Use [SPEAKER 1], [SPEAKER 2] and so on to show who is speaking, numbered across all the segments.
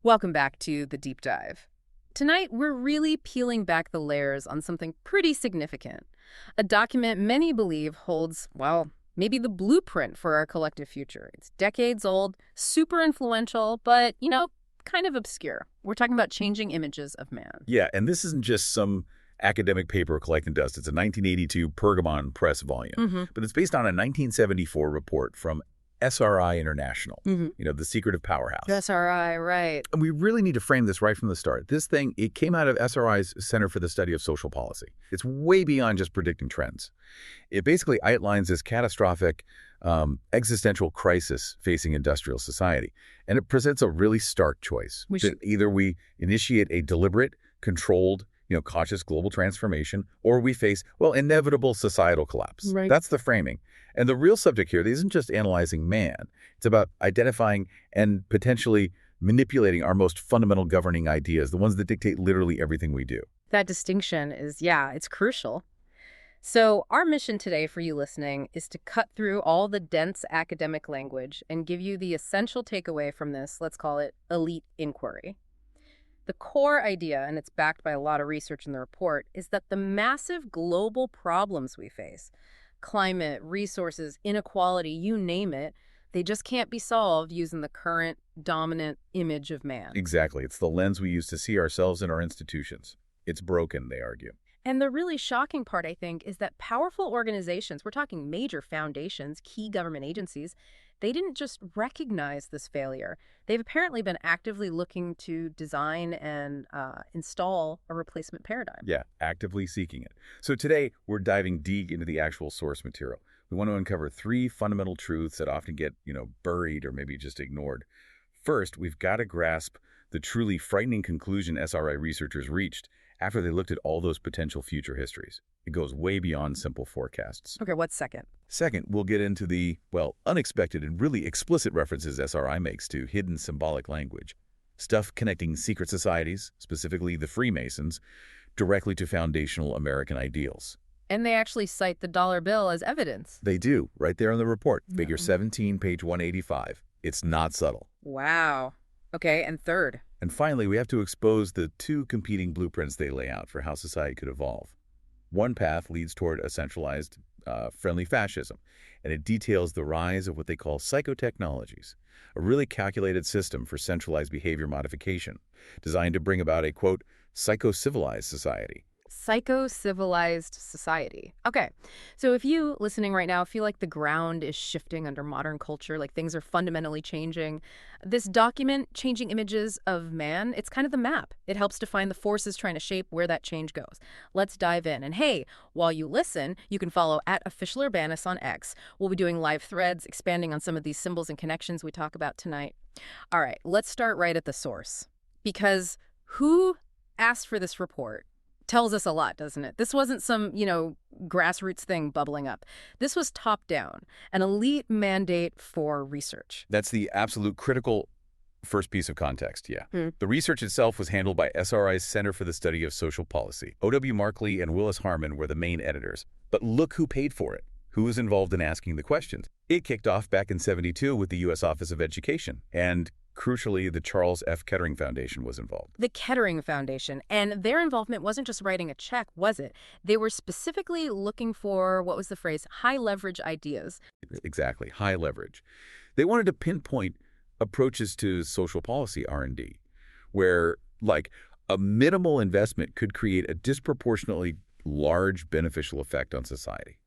[SPEAKER 1] Welcome back to The Deep Dive. Tonight, we're really peeling back the layers on something pretty significant. A document many believe holds, well, maybe the blueprint for our collective future. It's decades old, super influential, but, kind of obscure. We're talking about Changing Images of Man.
[SPEAKER 2] Yeah, and this isn't just some academic paper collecting dust. It's a 1982 Pergamon Press volume. But it's based on a 1974 report from SRI International, the secretive powerhouse.
[SPEAKER 1] SRI, right.
[SPEAKER 2] And we really need to frame this right from the start. This thing, it came out of SRI's Center for the Study of Social Policy. It's way beyond just predicting trends. It basically outlines this catastrophic existential crisis facing industrial society. And it presents a really stark choice. Either we initiate a deliberate, controlled, conscious global transformation, or we face, inevitable societal collapse.
[SPEAKER 1] Right.
[SPEAKER 2] That's the framing. And the real subject here isn't just analyzing man. It's about identifying and potentially manipulating our most fundamental governing ideas, the ones that dictate literally everything we do.
[SPEAKER 1] That distinction is, it's crucial. So our mission today for you listening is to cut through all the dense academic language and give you the essential takeaway from this, let's call it elite inquiry. The core idea, and it's backed by a lot of research in the report, is that the massive global problems we face, climate, resources, inequality, you name it, they just can't be solved using the current dominant image of man.
[SPEAKER 2] Exactly. It's the lens we use to see ourselves and our institutions. It's broken, they argue.
[SPEAKER 1] And the really shocking part, I think, is that powerful organizations, we're talking major foundations, key government agencies, they didn't just recognize this failure. They've apparently been actively looking to design and install a replacement paradigm.
[SPEAKER 2] Yeah, actively seeking it. So today, we're diving deep into the actual source material. We want to uncover three fundamental truths that often get, buried or maybe just ignored. First, we've got to grasp the truly frightening conclusion SRI researchers reached after they looked at all those potential future histories. It goes way beyond simple forecasts.
[SPEAKER 1] Okay, what's second?
[SPEAKER 2] Second, we'll get into the, unexpected and really explicit references SRI makes to hidden symbolic language. Stuff connecting secret societies, specifically the Freemasons, directly to foundational American ideals.
[SPEAKER 1] And they actually cite the dollar bill as evidence.
[SPEAKER 2] They do, right there in the report. Figure 17, page 185. It's not subtle.
[SPEAKER 1] Wow. Okay, and third?
[SPEAKER 2] And finally, we have to expose the two competing blueprints they lay out for how society could evolve. One path leads toward a centralized, friendly fascism, and it details the rise of what they call Psychotechnologies, a really calculated system for centralized behavior modification, designed to bring about a, quote, psycho-civilized society.
[SPEAKER 1] Psycho-civilized society. Okay, so if you, listening right now, feel like the ground is shifting under modern culture, like things are fundamentally changing, this document, Changing Images of Man, it's kind of the map. It helps define the forces trying to shape where that change goes. Let's dive in. And hey, while you listen, you can follow @OfficialUrbanus on X. We'll be doing live threads, expanding on some of these symbols and connections we talk about tonight. All right, let's start right at the source. Because who asked for this report tells us a lot, doesn't it? This wasn't some, grassroots thing bubbling up. This was top down, an elite mandate for research.
[SPEAKER 2] That's the absolute critical first piece of context, yeah. The research itself was handled by SRI's Center for the Study of Social Policy. O.W. Markley and Willis Harmon were the main editors. But look who paid for it. Who was involved in asking the questions? It kicked off back in '72 with the U.S. Office of Education. And crucially, the Charles F. Kettering Foundation was involved.
[SPEAKER 1] The Kettering Foundation. And their involvement wasn't just writing a check, was it? They were specifically looking for, what was the phrase, high leverage ideas.
[SPEAKER 2] Exactly, high leverage. They wanted to pinpoint approaches to social policy R&D, where, a minimal investment could create a disproportionately large beneficial effect on society.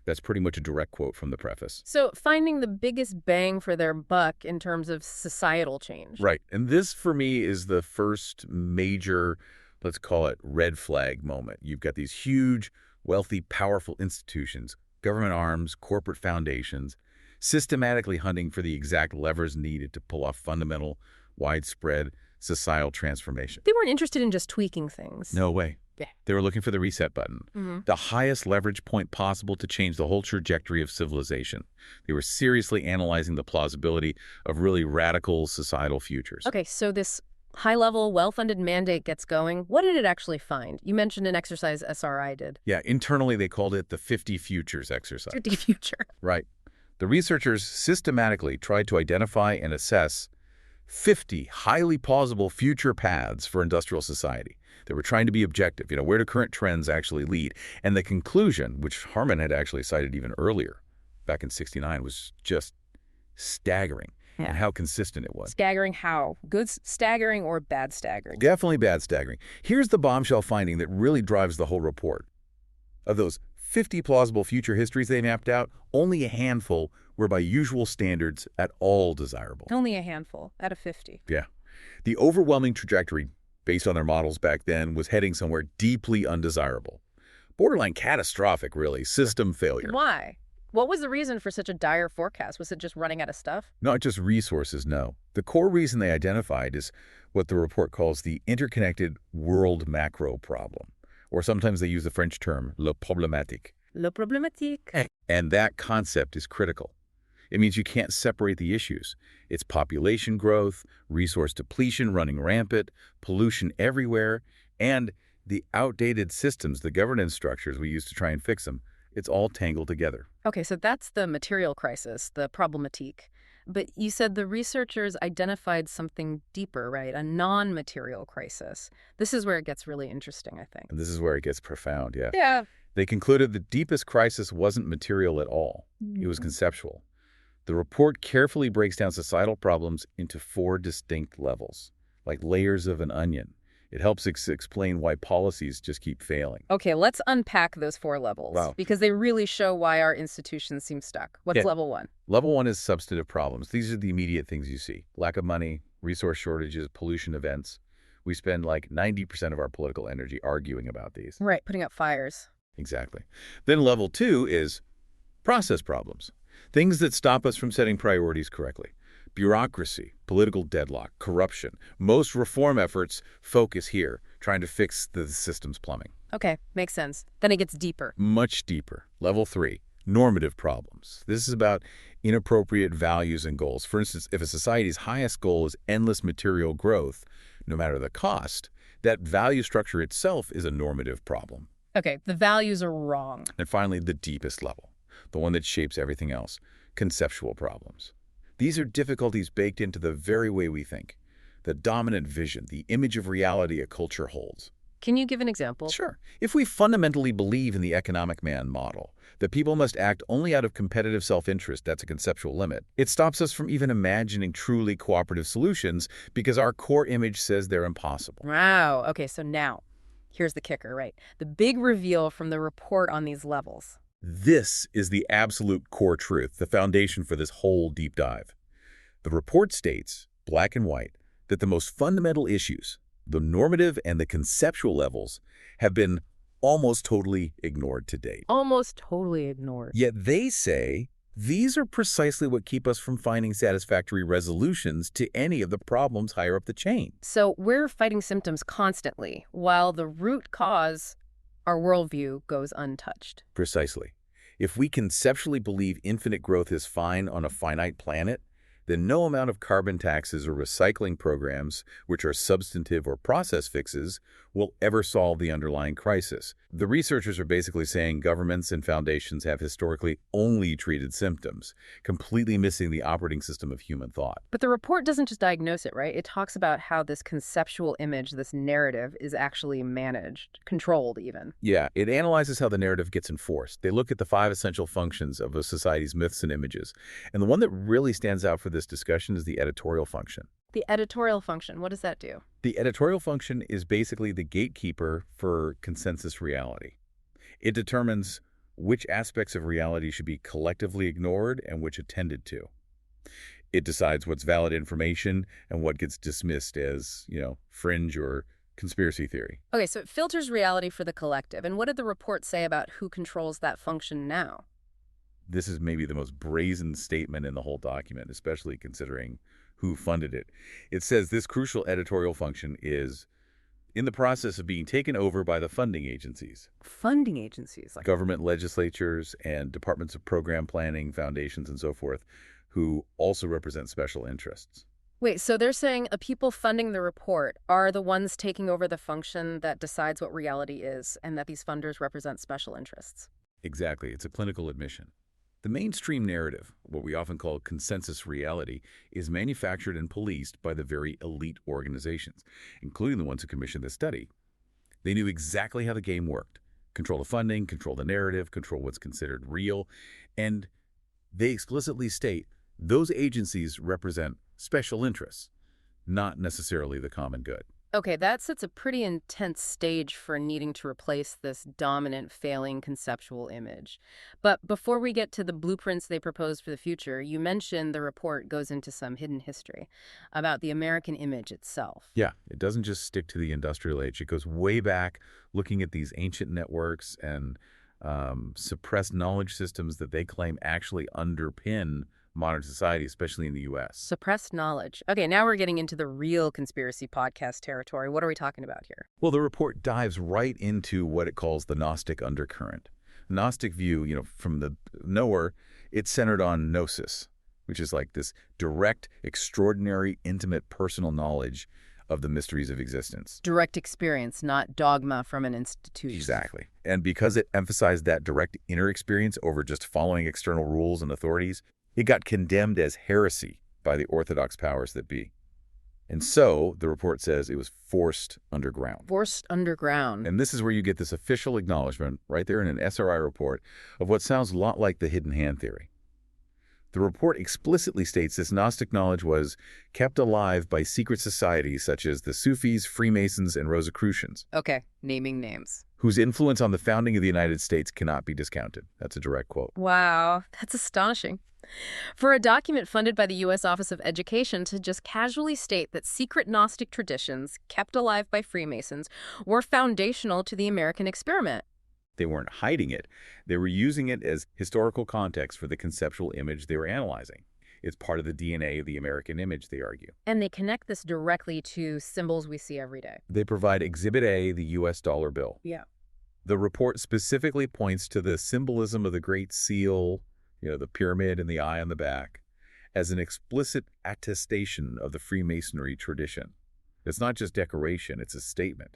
[SPEAKER 2] That's pretty much a direct quote from the preface.
[SPEAKER 1] So finding the biggest bang for their buck in terms of societal change.
[SPEAKER 2] Right. And this, for me, is the first major, let's call it, red flag moment. You've got these huge, wealthy, powerful institutions, government arms, corporate foundations, systematically hunting for the exact levers needed to pull off fundamental, widespread societal transformation.
[SPEAKER 1] They weren't interested in just tweaking things.
[SPEAKER 2] No way.
[SPEAKER 1] Yeah.
[SPEAKER 2] They were looking for the reset button, the highest leverage point possible to change the whole trajectory of civilization. They were seriously analyzing the plausibility of really radical societal futures.
[SPEAKER 1] Okay, so this high-level, well-funded mandate gets going. What did it actually find? You mentioned an exercise SRI did.
[SPEAKER 2] Yeah, internally they called it the 50 Futures exercise.
[SPEAKER 1] 50 Future.
[SPEAKER 2] Right. The researchers systematically tried to identify and assess 50 highly plausible future paths for industrial society. They were trying to be objective, where do current trends actually lead? And the conclusion, which Harmon had actually cited even earlier, back in '69, was just staggering in how consistent it was.
[SPEAKER 1] Staggering how? Good staggering or bad staggering?
[SPEAKER 2] Definitely bad staggering. Here's the bombshell finding that really drives the whole report. Of those 50 plausible future histories they mapped out, only a handful were by usual standards at all desirable.
[SPEAKER 1] Only a handful out of 50.
[SPEAKER 2] Yeah. The overwhelming trajectory, based on their models back then, was heading somewhere deeply undesirable. Borderline catastrophic, really. System failure.
[SPEAKER 1] Why? What was the reason for such a dire forecast? Was it just running out of stuff?
[SPEAKER 2] Not just resources, no. The core reason they identified is what the report calls the interconnected world macro problem. Or sometimes they use the French term, le problématique.
[SPEAKER 1] Le problématique.
[SPEAKER 2] And that concept is critical. It means you can't separate the issues. It's population growth, resource depletion running rampant, pollution everywhere, and the outdated systems, the governance structures we use to try and fix them. It's all tangled together.
[SPEAKER 1] Okay, so that's the material crisis, the problématique. But you said the researchers identified something deeper, right? A non-material crisis. This is where it gets really interesting, I think.
[SPEAKER 2] And this is where it gets profound, yeah.
[SPEAKER 1] Yeah.
[SPEAKER 2] They concluded the deepest crisis wasn't material at all. It was conceptual. The report carefully breaks down societal problems into 4 distinct levels, like layers of an onion. It helps explain why policies just keep failing.
[SPEAKER 1] Okay, let's unpack those 4 levels.
[SPEAKER 2] Wow.
[SPEAKER 1] Because they really show why our institutions seem stuck. What's level 1?
[SPEAKER 2] Level 1 is substantive problems. These are the immediate things you see. Lack of money, resource shortages, pollution events. We spend like 90% of our political energy arguing about these.
[SPEAKER 1] Right, putting out fires.
[SPEAKER 2] Exactly. Then level 2 is process problems. Things that stop us from setting priorities correctly. Bureaucracy, political deadlock, corruption. Most reform efforts focus here, trying to fix the system's plumbing.
[SPEAKER 1] Okay, makes sense. Then it gets deeper.
[SPEAKER 2] Much deeper. Level 3, normative problems. This is about inappropriate values and goals. For instance, if a society's highest goal is endless material growth, no matter the cost, that value structure itself is a normative problem.
[SPEAKER 1] Okay, the values are wrong.
[SPEAKER 2] And finally, the deepest level, the one that shapes everything else, conceptual problems. These are difficulties baked into the very way we think, the dominant vision, the image of reality a culture holds.
[SPEAKER 1] Can you give an example?
[SPEAKER 2] Sure. If we fundamentally believe in the economic man model, that people must act only out of competitive self-interest, that's a conceptual limit, it stops us from even imagining truly cooperative solutions because our core image says they're impossible.
[SPEAKER 1] Wow. Okay, so now, here's the kicker, right? The big reveal from the report on these levels.
[SPEAKER 2] This is the absolute core truth, the foundation for this whole deep dive. The report states, black and white, that the most fundamental issues, the normative and the conceptual levels, have been almost totally ignored to date.
[SPEAKER 1] Almost totally ignored.
[SPEAKER 2] Yet they say these are precisely what keep us from finding satisfactory resolutions to any of the problems higher up the chain.
[SPEAKER 1] So we're fighting symptoms constantly, while the root cause, our worldview, goes untouched.
[SPEAKER 2] Precisely. If we conceptually believe infinite growth is fine on a finite planet, then no amount of carbon taxes or recycling programs, which are substantive or process fixes, will ever solve the underlying crisis. The researchers are basically saying governments and foundations have historically only treated symptoms, completely missing the operating system of human thought.
[SPEAKER 1] But the report doesn't just diagnose it, right? It talks about how this conceptual image, this narrative, is actually managed, controlled even.
[SPEAKER 2] Yeah, it analyzes how the narrative gets enforced. They look at the 5 essential functions of a society's myths and images. And the one that really stands out for this discussion is the editorial function.
[SPEAKER 1] The editorial function, what does that do?
[SPEAKER 2] The editorial function is basically the gatekeeper for consensus reality. It determines which aspects of reality should be collectively ignored and which attended to. It decides what's valid information and what gets dismissed as, fringe or conspiracy theory.
[SPEAKER 1] Okay, so it filters reality for the collective. And what did the report say about who controls that function now?
[SPEAKER 2] This is maybe the most brazen statement in the whole document, especially considering who funded it. It says this crucial editorial function is in the process of being taken over by the funding agencies.
[SPEAKER 1] Funding agencies? Like
[SPEAKER 2] government legislatures and departments of program planning, foundations, and so forth, who also represent special interests.
[SPEAKER 1] Wait, so they're saying the people funding the report are the ones taking over the function that decides what reality is, and that these funders represent special interests?
[SPEAKER 2] Exactly. It's a clinical admission. The mainstream narrative, what we often call consensus reality, is manufactured and policed by the very elite organizations, including the ones who commissioned this study. They knew exactly how the game worked. Control the funding, control the narrative, control what's considered real, and they explicitly state those agencies represent special interests, not necessarily the common good.
[SPEAKER 1] Okay, that sets a pretty intense stage for needing to replace this dominant, failing conceptual image. But before we get to the blueprints they propose for the future, you mentioned the report goes into some hidden history about the American image itself.
[SPEAKER 2] Yeah, it doesn't just stick to the industrial age. It goes way back, looking at these ancient networks and suppressed knowledge systems that they claim actually underpin modern society, especially in the U.S.
[SPEAKER 1] Suppressed knowledge. Okay, now we're getting into the real conspiracy podcast territory. What are we talking about here?
[SPEAKER 2] Well, the report dives right into what it calls the Gnostic undercurrent. Gnostic view, from the knower, it's centered on gnosis, which is like this direct, extraordinary, intimate, personal knowledge of the mysteries of existence.
[SPEAKER 1] Direct experience, not dogma from an institution.
[SPEAKER 2] Exactly. And because it emphasized that direct inner experience over just following external rules and authorities, it got condemned as heresy by the orthodox powers that be. And so, the report says it was forced underground.
[SPEAKER 1] Forced underground.
[SPEAKER 2] And this is where you get this official acknowledgement, right there in an SRI report, of what sounds a lot like the hidden hand theory. The report explicitly states this Gnostic knowledge was kept alive by secret societies such as the Sufis, Freemasons, and Rosicrucians.
[SPEAKER 1] Okay, naming names.
[SPEAKER 2] Whose influence on the founding of the United States cannot be discounted. That's a direct quote.
[SPEAKER 1] Wow, that's astonishing. For a document funded by the U.S. Office of Education to just casually state that secret Gnostic traditions, kept alive by Freemasons, were foundational to the American experiment.
[SPEAKER 2] They weren't hiding it. They were using it as historical context for the conceptual image they were analyzing. It's part of the DNA of the American image, they argue.
[SPEAKER 1] And they connect this directly to symbols we see every day.
[SPEAKER 2] They provide Exhibit A, the U.S. dollar bill.
[SPEAKER 1] Yeah.
[SPEAKER 2] The report specifically points to the symbolism of the Great Seal, the pyramid and the eye on the back, as an explicit attestation of the Freemasonry tradition. It's not just decoration, it's a statement,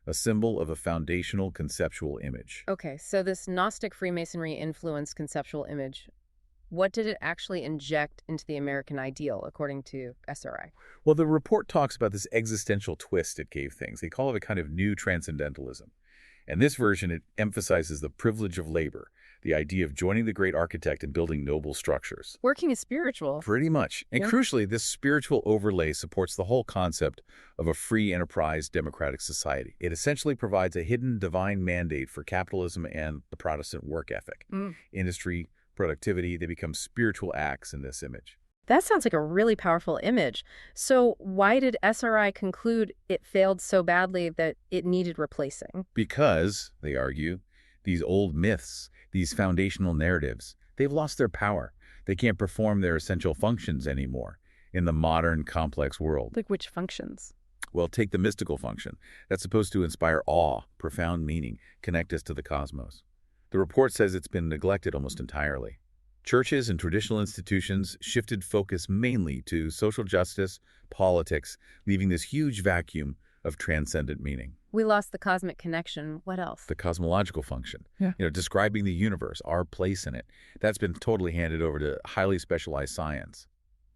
[SPEAKER 2] a symbol of a foundational conceptual image.
[SPEAKER 1] Okay, so this Gnostic Freemasonry influenced conceptual image, what did it actually inject into the American ideal, according to SRI?
[SPEAKER 2] Well, the report talks about this existential twist it gave things. They call it a kind of new transcendentalism. In this version, it emphasizes the privilege of labor, the idea of joining the great architect and building noble structures.
[SPEAKER 1] Working is spiritual.
[SPEAKER 2] Pretty much. And crucially, this spiritual overlay supports the whole concept of a free enterprise democratic society. It essentially provides a hidden divine mandate for capitalism and the Protestant work ethic. Industry, productivity, they become spiritual acts in this image.
[SPEAKER 1] That sounds like a really powerful image. So why did SRI conclude it failed so badly that it needed replacing?
[SPEAKER 2] Because, they argue, these old myths, these foundational narratives, they've lost their power. They can't perform their essential functions anymore in the modern, complex world.
[SPEAKER 1] Like which functions?
[SPEAKER 2] Well, take the mystical function. That's supposed to inspire awe, profound meaning, connect us to the cosmos. The report says it's been neglected almost entirely. Churches and traditional institutions shifted focus mainly to social justice, politics, leaving this huge vacuum of transcendent meaning.
[SPEAKER 1] We lost the cosmic connection. What else?
[SPEAKER 2] The cosmological function. Describing the universe, our place in it. That's been totally handed over to highly specialized science.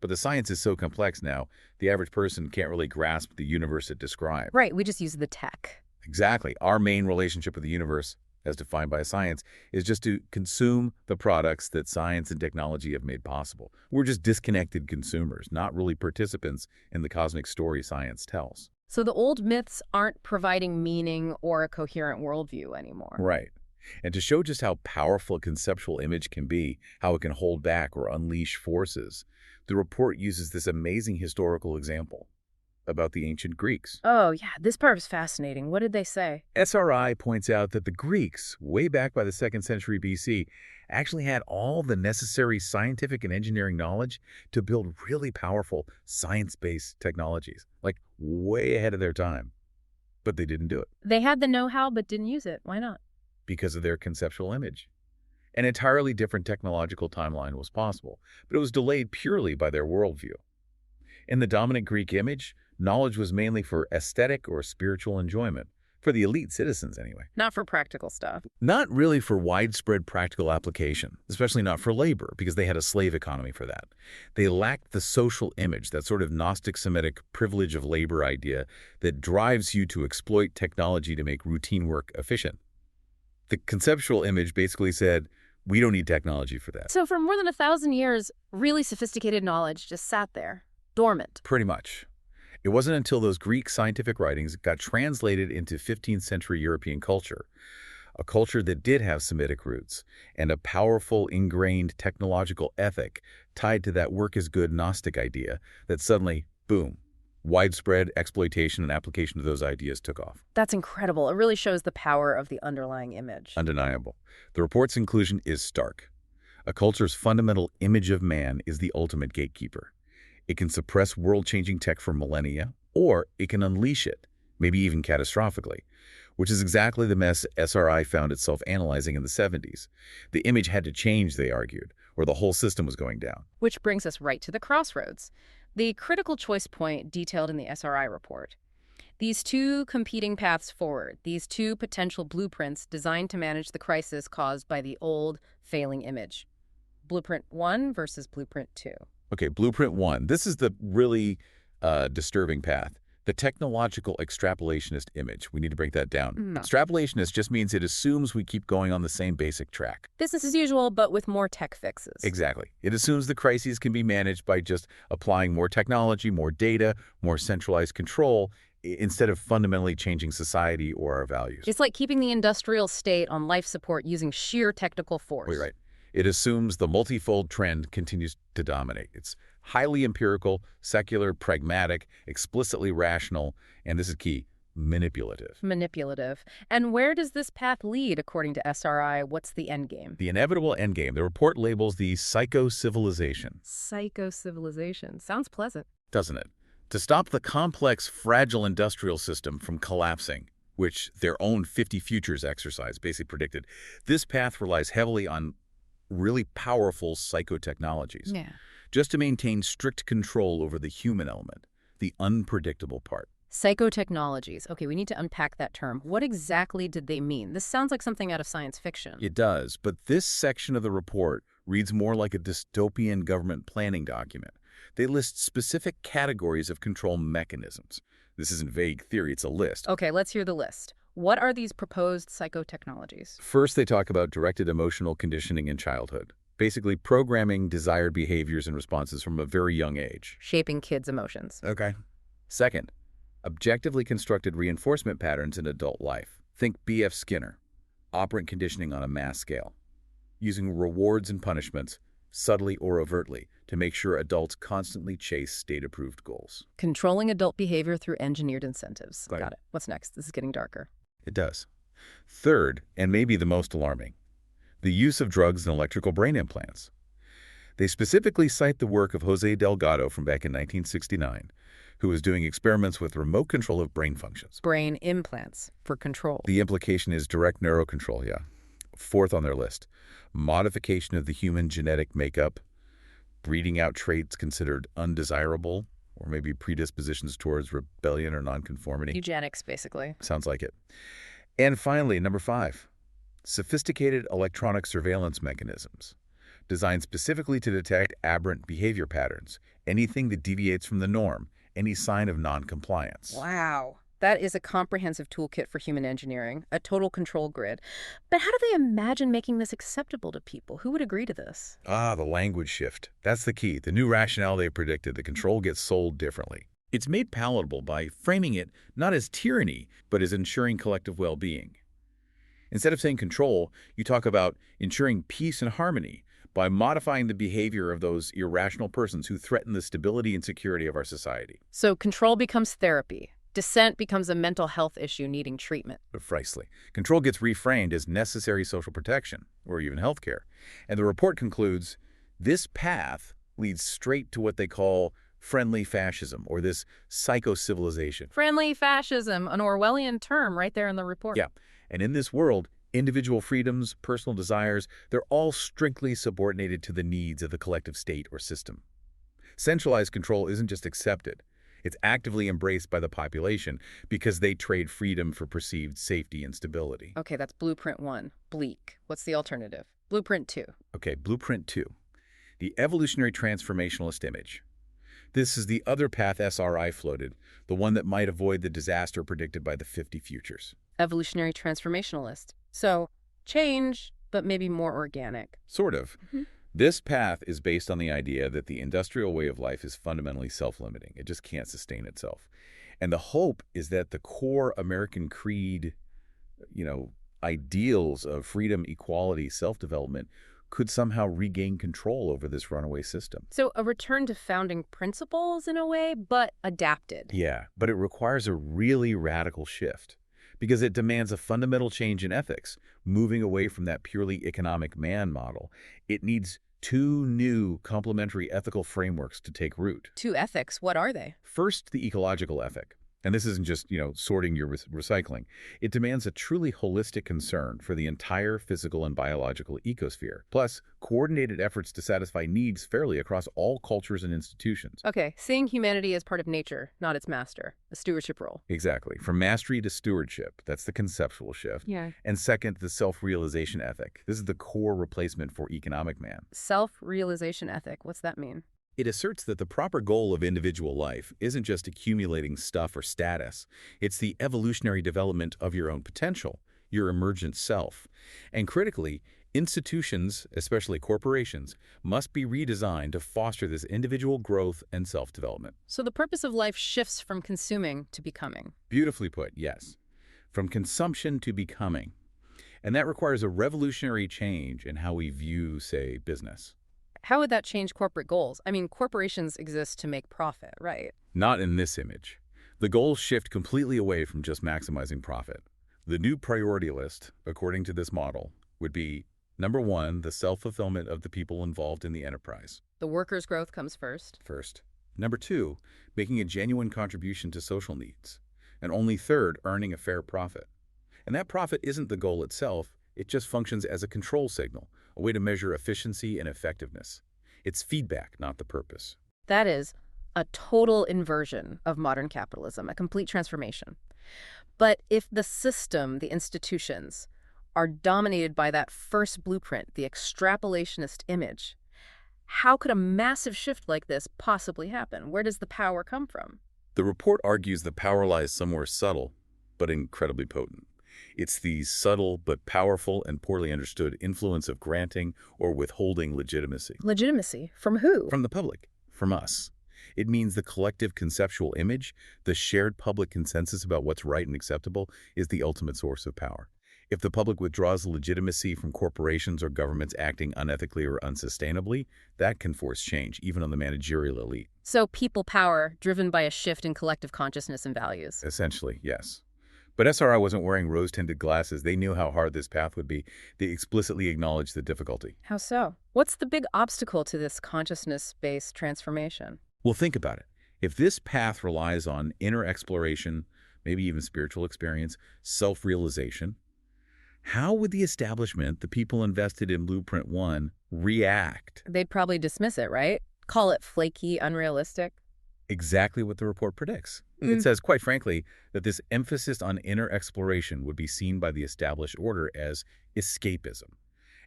[SPEAKER 2] But the science is so complex now, the average person can't really grasp the universe it describes.
[SPEAKER 1] Right, we just use the tech.
[SPEAKER 2] Exactly. Our main relationship with the universe, as defined by science, is just to consume the products that science and technology have made possible. We're just disconnected consumers, not really participants in the cosmic story science tells.
[SPEAKER 1] So the old myths aren't providing meaning or a coherent worldview anymore.
[SPEAKER 2] Right. And to show just how powerful a conceptual image can be, how it can hold back or unleash forces, the report uses this amazing historical example about the ancient Greeks.
[SPEAKER 1] Oh, yeah, this part was fascinating. What did they say?
[SPEAKER 2] SRI points out that the Greeks, way back by the 2nd century BC, actually had all the necessary scientific and engineering knowledge to build really powerful science-based technologies, like way ahead of their time. But they didn't do it.
[SPEAKER 1] They had the know-how but didn't use it. Why not?
[SPEAKER 2] Because of their conceptual image. An entirely different technological timeline was possible, but it was delayed purely by their worldview. In the dominant Greek image, knowledge was mainly for aesthetic or spiritual enjoyment, For the elite citizens, anyway.
[SPEAKER 1] Not for practical stuff.
[SPEAKER 2] Not really for widespread practical application, especially not for labor, because they had a slave economy for that. They lacked the social image, that sort of Gnostic Semitic privilege of labor idea that drives you to exploit technology to make routine work efficient. The conceptual image basically said, we don't need technology for that.
[SPEAKER 1] So for more than 1,000 years, really sophisticated knowledge just sat there, dormant.
[SPEAKER 2] Pretty much. It wasn't until those Greek scientific writings got translated into 15th century European culture, a culture that did have Semitic roots, and a powerful, ingrained technological ethic tied to that work is good Gnostic idea, that suddenly, boom, widespread exploitation and application of those ideas took off.
[SPEAKER 1] That's incredible. It really shows the power of the underlying image.
[SPEAKER 2] Undeniable. The report's conclusion is stark. A culture's fundamental image of man is the ultimate gatekeeper. It can suppress world-changing tech for millennia, or it can unleash it, maybe even catastrophically, which is exactly the mess SRI found itself analyzing in the 70s. The image had to change, they argued, or the whole system was going down.
[SPEAKER 1] Which brings us right to the crossroads, the critical choice point detailed in the SRI report. These two competing paths forward, these two potential blueprints designed to manage the crisis caused by the old, failing image. Blueprint 1 versus Blueprint 2.
[SPEAKER 2] Okay, Blueprint 1. This is the really disturbing path. The technological extrapolationist image. We need to break that down. Extrapolationist just means it assumes we keep going on the same basic track.
[SPEAKER 1] Business as usual, but with more tech fixes.
[SPEAKER 2] Exactly. It assumes the crises can be managed by just applying more technology, more data, more centralized control, instead of fundamentally changing society or our values.
[SPEAKER 1] It's like keeping the industrial state on life support using sheer technical force.
[SPEAKER 2] Right. It assumes the multifold trend continues to dominate. It's highly empirical, secular, pragmatic, explicitly rational, and this is key, manipulative.
[SPEAKER 1] Manipulative. And where does this path lead, according to SRI? What's the end game?
[SPEAKER 2] The inevitable end game. The report labels the psycho-civilization.
[SPEAKER 1] Psycho-civilization. Sounds pleasant.
[SPEAKER 2] Doesn't it? To stop the complex, fragile industrial system from collapsing, which their own 50 Futures exercise basically predicted, this path relies heavily on really powerful psychotechnologies.
[SPEAKER 1] Yeah.
[SPEAKER 2] Just to maintain strict control over the human element, the unpredictable part.
[SPEAKER 1] Psychotechnologies. Okay, we need to unpack that term. What exactly did they mean? This sounds like something out of science fiction.
[SPEAKER 2] It does, but this section of the report reads more like a dystopian government planning document. They list specific categories of control mechanisms. This isn't vague theory, it's a list.
[SPEAKER 1] Okay, let's hear the list. What are these proposed psychotechnologies?
[SPEAKER 2] First, they talk about directed emotional conditioning in childhood, basically programming desired behaviors and responses from a very young age.
[SPEAKER 1] Shaping kids' emotions.
[SPEAKER 2] Okay. Second, objectively constructed reinforcement patterns in adult life. Think B.F. Skinner, operant conditioning on a mass scale, using rewards and punishments, subtly or overtly, to make sure adults constantly chase state-approved goals.
[SPEAKER 1] Controlling adult behavior through engineered incentives.
[SPEAKER 2] Got it.
[SPEAKER 1] Got it. What's next? This is getting darker.
[SPEAKER 2] It does. Third, and maybe the most alarming, the use of drugs and electrical brain implants. They specifically cite the work of Jose Delgado from back in 1969, who was doing experiments with remote control of brain functions.
[SPEAKER 1] Brain implants for control.
[SPEAKER 2] The implication is direct neurocontrol, yeah. Fourth on their list, modification of the human genetic makeup, breeding out traits considered undesirable, or maybe predispositions towards rebellion or nonconformity.
[SPEAKER 1] Eugenics, basically.
[SPEAKER 2] Sounds like it. And finally, number 5, sophisticated electronic surveillance mechanisms, designed specifically to detect aberrant behavior patterns, anything that deviates from the norm, any sign of noncompliance.
[SPEAKER 1] Wow. That is a comprehensive toolkit for human engineering, a total control grid. But how do they imagine making this acceptable to people? Who would agree to this?
[SPEAKER 2] Ah, the language shift. That's the key. The new rationale they predicted, the control gets sold differently. It's made palatable by framing it not as tyranny, but as ensuring collective well-being. Instead of saying control, you talk about ensuring peace and harmony by modifying the behavior of those irrational persons who threaten the stability and security of our society.
[SPEAKER 1] So control becomes therapy. Dissent becomes a mental health issue needing treatment.
[SPEAKER 2] Precisely. Control gets reframed as necessary social protection, or even healthcare. And the report concludes, this path leads straight to what they call friendly fascism, or this psycho-civilization.
[SPEAKER 1] Friendly fascism, an Orwellian term right there in the report.
[SPEAKER 2] Yeah. And in this world, individual freedoms, personal desires, they're all strictly subordinated to the needs of the collective state or system. Centralized control isn't just accepted, It's actively embraced by the population because they trade freedom for perceived safety and stability.
[SPEAKER 1] Okay, that's blueprint 1. Bleak. What's the alternative? Blueprint 2.
[SPEAKER 2] Okay, blueprint 2. The evolutionary transformationalist image. This is the other path SRI floated, the one that might avoid the disaster predicted by the 50 futures.
[SPEAKER 1] Evolutionary transformationalist. So, change, but maybe more organic.
[SPEAKER 2] Sort of. This path is based on the idea that the industrial way of life is fundamentally self-limiting. It just can't sustain itself. And the hope is that the core American creed, ideals of freedom, equality, self-development could somehow regain control over this runaway system.
[SPEAKER 1] So a return to founding principles in a way, but adapted.
[SPEAKER 2] Yeah, but it requires a really radical shift because it demands a fundamental change in ethics, moving away from that purely economic man model. It needs two new complementary ethical frameworks to take root.
[SPEAKER 1] Two ethics, what are they?
[SPEAKER 2] First, the ecological ethic. And this isn't just, sorting your recycling. It demands a truly holistic concern for the entire physical and biological ecosphere, plus coordinated efforts to satisfy needs fairly across all cultures and institutions.
[SPEAKER 1] Okay, seeing humanity as part of nature, not its master, a stewardship role.
[SPEAKER 2] Exactly. From mastery to stewardship, that's the conceptual shift.
[SPEAKER 1] Yeah.
[SPEAKER 2] And second, the self-realization ethic. This is the core replacement for economic man.
[SPEAKER 1] Self-realization ethic, what's that mean?
[SPEAKER 2] It asserts that the proper goal of individual life isn't just accumulating stuff or status. It's the evolutionary development of your own potential, your emergent self. And critically, institutions, especially corporations, must be redesigned to foster this individual growth and self-development.
[SPEAKER 1] So the purpose of life shifts from consuming to becoming.
[SPEAKER 2] Beautifully put, yes. From consumption to becoming. And that requires a revolutionary change in how we view, say, business.
[SPEAKER 1] How would that change corporate goals? I mean, corporations exist to make profit, right?
[SPEAKER 2] Not in this image. The goals shift completely away from just maximizing profit. The new priority list, according to this model, would be, number 1, the self-fulfillment of the people involved in the enterprise.
[SPEAKER 1] The workers' growth comes first.
[SPEAKER 2] Number 2, making a genuine contribution to social needs. And only third, earning a fair profit. And that profit isn't the goal itself, it just functions as a control signal, a way to measure efficiency and effectiveness. It's feedback, not the purpose.
[SPEAKER 1] That is a total inversion of modern capitalism, a complete transformation. But if the system, the institutions, are dominated by that first blueprint, the extrapolationist image, how could a massive shift like this possibly happen? Where does the power come from?
[SPEAKER 2] The report argues the power lies somewhere subtle, but incredibly potent. It's the subtle but powerful and poorly understood influence of granting or withholding legitimacy.
[SPEAKER 1] Legitimacy? From who?
[SPEAKER 2] From the public. From us. It means the collective conceptual image, the shared public consensus about what's right and acceptable, is the ultimate source of power. If the public withdraws legitimacy from corporations or governments acting unethically or unsustainably, that can force change, even on the managerial elite.
[SPEAKER 1] So people power, driven by a shift in collective consciousness and values.
[SPEAKER 2] Essentially, yes. But SRI wasn't wearing rose-tinted glasses. They knew how hard this path would be. They explicitly acknowledged the difficulty.
[SPEAKER 1] How so? What's the big obstacle to this consciousness-based transformation?
[SPEAKER 2] Well, think about it. If this path relies on inner exploration, maybe even spiritual experience, self-realization, how would the establishment, the people invested in Blueprint 1, react?
[SPEAKER 1] They'd probably dismiss it, right? Call it flaky, unrealistic.
[SPEAKER 2] Exactly what the report predicts. It says, quite frankly, that this emphasis on inner exploration would be seen by the established order as escapism,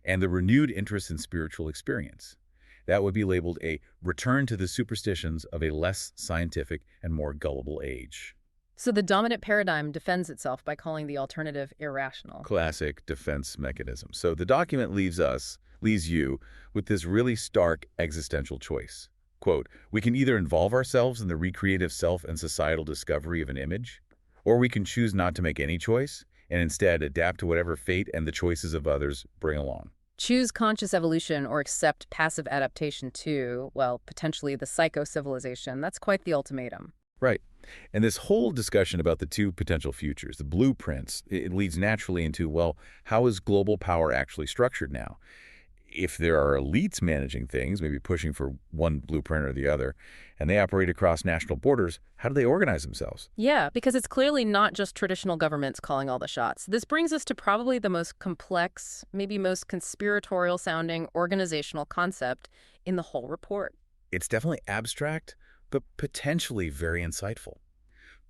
[SPEAKER 2] and the renewed interest in spiritual experience. That would be labeled a return to the superstitions of a less scientific and more gullible age.
[SPEAKER 1] So the dominant paradigm defends itself by calling the alternative irrational.
[SPEAKER 2] Classic defense mechanism. So the document leaves you, with this really stark existential choice. Quote, we can either involve ourselves in the recreative self and societal discovery of an image, or we can choose not to make any choice and instead adapt to whatever fate and the choices of others bring along.
[SPEAKER 1] Choose conscious evolution or accept passive adaptation to, well, potentially the psycho-civilization. That's quite the ultimatum.
[SPEAKER 2] Right. And this whole discussion about the two potential futures, the blueprints, it leads naturally into, well, how is global power actually structured now? If there are elites managing things, maybe pushing for one blueprint or the other, and they operate across national borders, how do they organize themselves?
[SPEAKER 1] Yeah, because it's clearly not just traditional governments calling all the shots. This brings us to probably the most complex, maybe most conspiratorial-sounding organizational concept in the whole report.
[SPEAKER 2] It's definitely abstract, but potentially very insightful.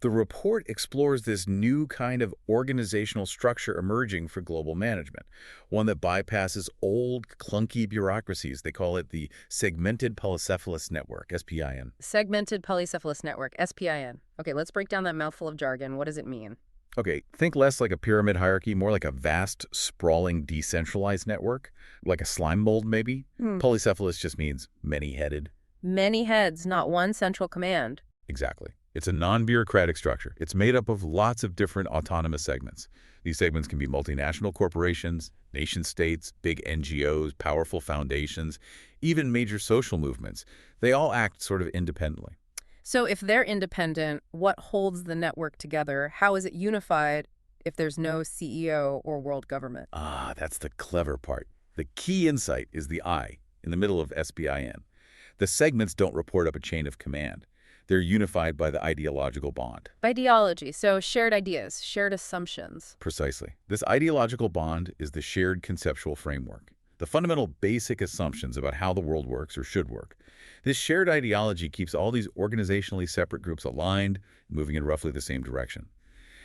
[SPEAKER 2] The report explores this new kind of organizational structure emerging for global management, one that bypasses old, clunky bureaucracies. They call it the Segmented Polycephalous Network, SPIN.
[SPEAKER 1] Segmented Polycephalous Network, SPIN. Okay, let's break down that mouthful of jargon. What does it mean?
[SPEAKER 2] Okay, think less like a pyramid hierarchy, more like a vast, sprawling, decentralized network, like a slime mold maybe. Polycephalous just means many-headed.
[SPEAKER 1] Many heads, not one central command.
[SPEAKER 2] Exactly. It's a non-bureaucratic structure. It's made up of lots of different autonomous segments. These segments can be multinational corporations, nation-states, big NGOs, powerful foundations, even major social movements. They all act sort of independently.
[SPEAKER 1] So if they're independent, what holds the network together? How is it unified if there's no CEO or world government?
[SPEAKER 2] Ah, that's the clever part. The key insight is the I in the middle of SPIN. The segments don't report up a chain of command. They're unified by the ideological bond.
[SPEAKER 1] Ideology, so shared ideas, shared assumptions.
[SPEAKER 2] Precisely. This ideological bond is the shared conceptual framework, the fundamental basic assumptions about how the world works or should work. This shared ideology keeps all these organizationally separate groups aligned, moving in roughly the same direction.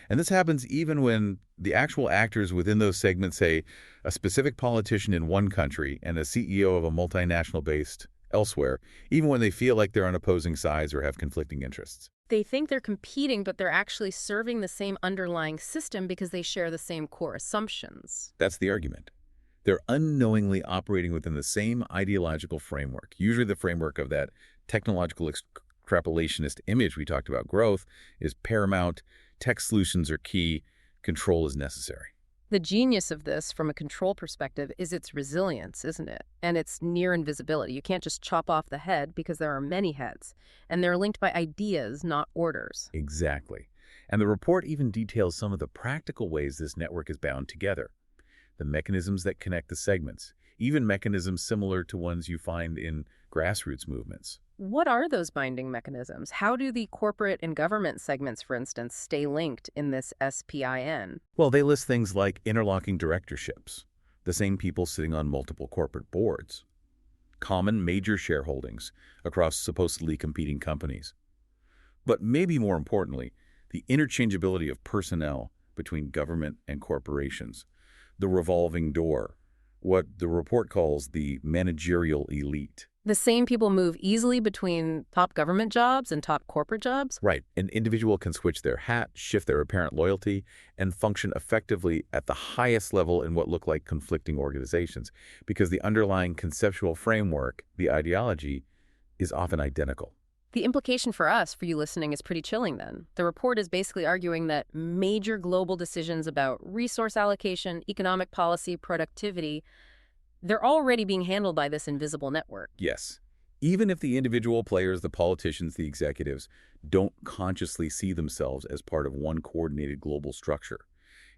[SPEAKER 2] And this happens even when the actual actors within those segments, say a specific politician in one country and a CEO of a multinational based elsewhere, even when they feel like they're on opposing sides or have conflicting interests.
[SPEAKER 1] They think they're competing, but they're actually serving the same underlying system because they share the same core assumptions.
[SPEAKER 2] That's the argument. They're unknowingly operating within the same ideological framework, usually the framework of that technological extrapolationist image we talked about. Growth is paramount, tech solutions are key, control is necessary.
[SPEAKER 1] The genius of this, from a control perspective, is its resilience, isn't it? And its near invisibility. You can't just chop off the head because there are many heads, and they're linked by ideas, not orders.
[SPEAKER 2] Exactly. And the report even details some of the practical ways this network is bound together. The mechanisms that connect the segments, even mechanisms similar to ones you find in grassroots movements.
[SPEAKER 1] What are those binding mechanisms? How do the corporate and government segments, for instance, stay linked in this SPIN?
[SPEAKER 2] Well, they list things like interlocking directorships, the same people sitting on multiple corporate boards, common major shareholdings across supposedly competing companies. But maybe more importantly, the interchangeability of personnel between government and corporations, the revolving door, what the report calls the managerial elite.
[SPEAKER 1] The same people move easily between top government jobs and top corporate jobs?
[SPEAKER 2] Right. An individual can switch their hat, shift their apparent loyalty, and function effectively at the highest level in what look like conflicting organizations, because the underlying conceptual framework, the ideology, is often identical.
[SPEAKER 1] The implication for us, for you listening, is pretty chilling then. The report is basically arguing that major global decisions about resource allocation, economic policy, productivity, they're already being handled by this invisible network.
[SPEAKER 2] Yes. Even if the individual players, the politicians, the executives, don't consciously see themselves as part of one coordinated global structure.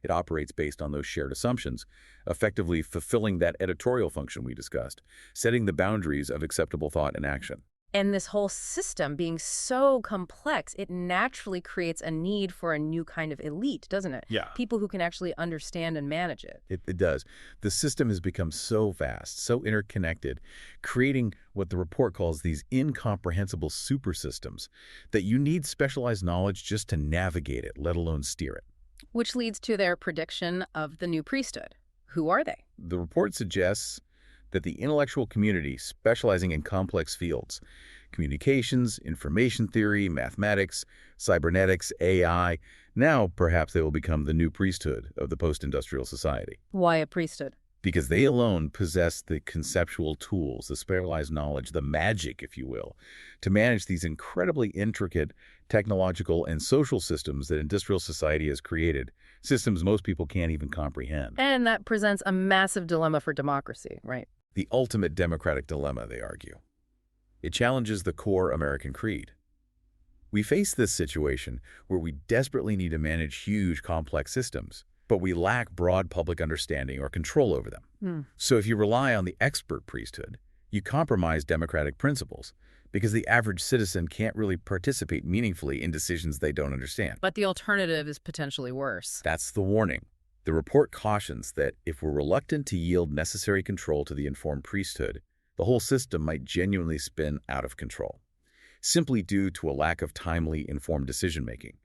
[SPEAKER 2] It operates based on those shared assumptions, effectively fulfilling that editorial function we discussed, setting the boundaries of acceptable thought and action.
[SPEAKER 1] And this whole system being so complex, it naturally creates a need for a new kind of elite, doesn't it?
[SPEAKER 2] Yeah.
[SPEAKER 1] People who can actually understand and manage it.
[SPEAKER 2] It does. The system has become so vast, so interconnected, creating what the report calls these incomprehensible super systems that you need specialized knowledge just to navigate it, let alone steer it.
[SPEAKER 1] Which leads to their prediction of the new priesthood. Who are they?
[SPEAKER 2] The report suggests that the intellectual community specializing in complex fields, communications, information theory, mathematics, cybernetics, AI, now perhaps they will become the new priesthood of the post-industrial society.
[SPEAKER 1] Why a priesthood?
[SPEAKER 2] Because they alone possess the conceptual tools, the specialized knowledge, the magic, if you will, to manage these incredibly intricate technological and social systems that industrial society has created, systems most people can't even comprehend.
[SPEAKER 1] And that presents a massive dilemma for democracy, right?
[SPEAKER 2] The ultimate democratic dilemma, they argue. It challenges the core American creed. We face this situation where we desperately need to manage huge, complex systems, but we lack broad public understanding or control over them. So if you rely on the expert priesthood, you compromise democratic principles because the average citizen can't really participate meaningfully in decisions they don't understand.
[SPEAKER 1] But the alternative is potentially worse.
[SPEAKER 2] That's the warning. The report cautions that if we're reluctant to yield necessary control to the informed priesthood, the whole system might genuinely spin out of control. simply due to a lack of timely, informed decision-making.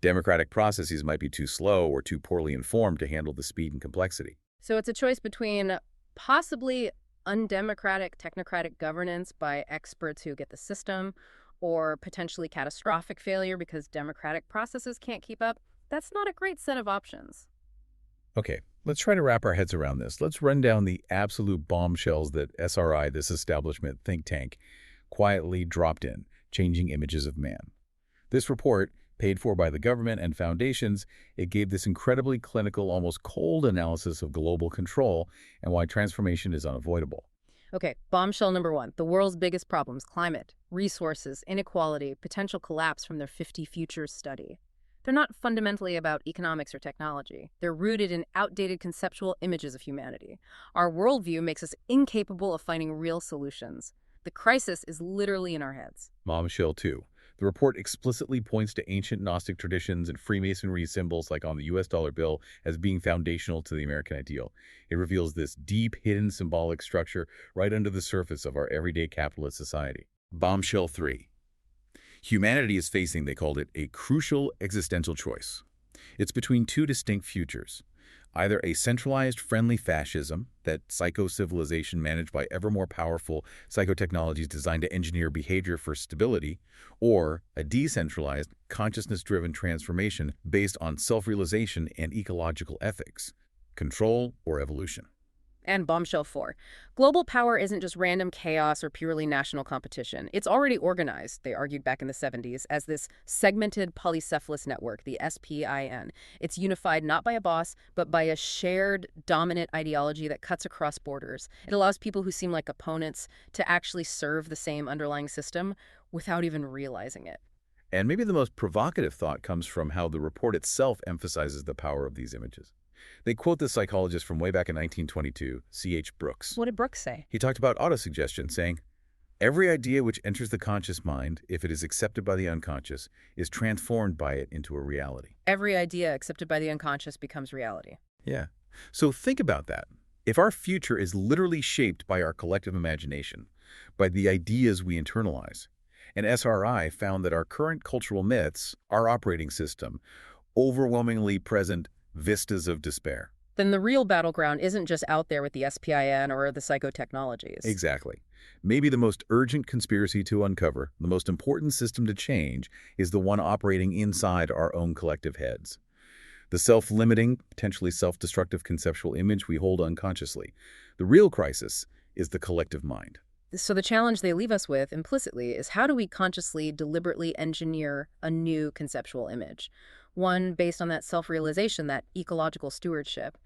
[SPEAKER 2] Democratic processes might be too slow or too poorly informed to handle the speed and complexity.
[SPEAKER 1] So it's a choice between possibly undemocratic technocratic governance by experts who get the system, or potentially catastrophic failure because democratic processes can't keep up. That's not a great set of options.
[SPEAKER 2] Okay, let's try to wrap our heads around this. Let's run down the absolute bombshells that SRI, this establishment think tank, quietly dropped in, changing images of man. This report, paid for by the government and foundations, it gave this incredibly clinical, almost cold analysis of global control and why transformation is unavoidable.
[SPEAKER 1] Okay, bombshell number one, the world's biggest problems: climate, resources, inequality, potential collapse from their 50 Futures study. They're not fundamentally about economics or technology. They're rooted in outdated conceptual images of humanity. Our worldview makes us incapable of finding real solutions. The crisis is literally in our heads.
[SPEAKER 2] Bombshell 2. The report explicitly points to ancient Gnostic traditions and Freemasonry symbols like on the US dollar bill as being foundational to the American ideal. It reveals this deep, hidden symbolic structure right under the surface of our everyday capitalist society. Bombshell 3. Humanity is facing, they called it, a crucial existential choice. It's between two distinct futures. Either a centralized, friendly fascism, that psycho-civilization managed by ever more powerful psychotechnologies designed to engineer behavior for stability, or a decentralized, consciousness-driven transformation based on self-realization and ecological ethics, control or evolution.
[SPEAKER 1] And bombshell 4. Global power isn't just random chaos or purely national competition. It's already organized, they argued back in the 70s, as this segmented polycephalous network, the SPIN. It's unified not by a boss, but by a shared dominant ideology that cuts across borders. It allows people who seem like opponents to actually serve the same underlying system without even realizing it.
[SPEAKER 2] And maybe the most provocative thought comes from how the report itself emphasizes the power of these images. They quote the psychologist from way back in 1922, C.H. Brooks.
[SPEAKER 1] What did Brooks say?
[SPEAKER 2] He talked about autosuggestion, saying, "Every idea which enters the conscious mind, if it is accepted by the unconscious, is transformed by it into a reality."
[SPEAKER 1] Every idea accepted by the unconscious becomes reality.
[SPEAKER 2] Yeah. So think about that. If our future is literally shaped by our collective imagination, by the ideas we internalize, and SRI found that our current cultural myths, our operating system, overwhelmingly present vistas of despair.
[SPEAKER 1] Then the real battleground isn't just out there with the SPIN or the psychotechnologies.
[SPEAKER 2] Exactly. Maybe the most urgent conspiracy to uncover, the most important system to change, is the one operating inside our own collective heads. The self-limiting, potentially self-destructive conceptual image we hold unconsciously. The real crisis is the collective mind.
[SPEAKER 1] So the challenge they leave us with implicitly is, how do we consciously, deliberately engineer a new conceptual image? One based on that self-realization, that ecological stewardship.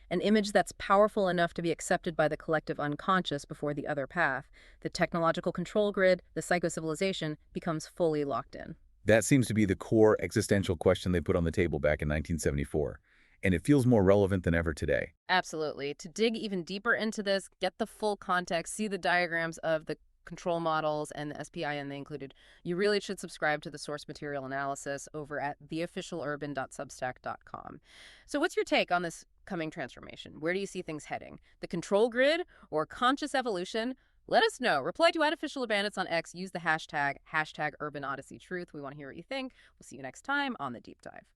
[SPEAKER 1] An image that's powerful enough to be accepted by the collective unconscious before the other path, the technological control grid, the psycho-civilization, becomes fully locked in.
[SPEAKER 2] That seems to be the core existential question they put on the table back in 1974. And it feels more relevant than ever today.
[SPEAKER 1] Absolutely. To dig even deeper into this, get the full context, see the diagrams of the control models and the SPIN they included, you really should subscribe to the source material analysis over at theofficialurban.substack.com. So what's your take on this coming transformation? Where do you see things heading? The control grid or conscious evolution? Let us know. Reply to @officialurbanits on X. Use the hashtag #UrbanOdysseyTruth. We want to hear what you think. We'll see you next time on The Deep Dive.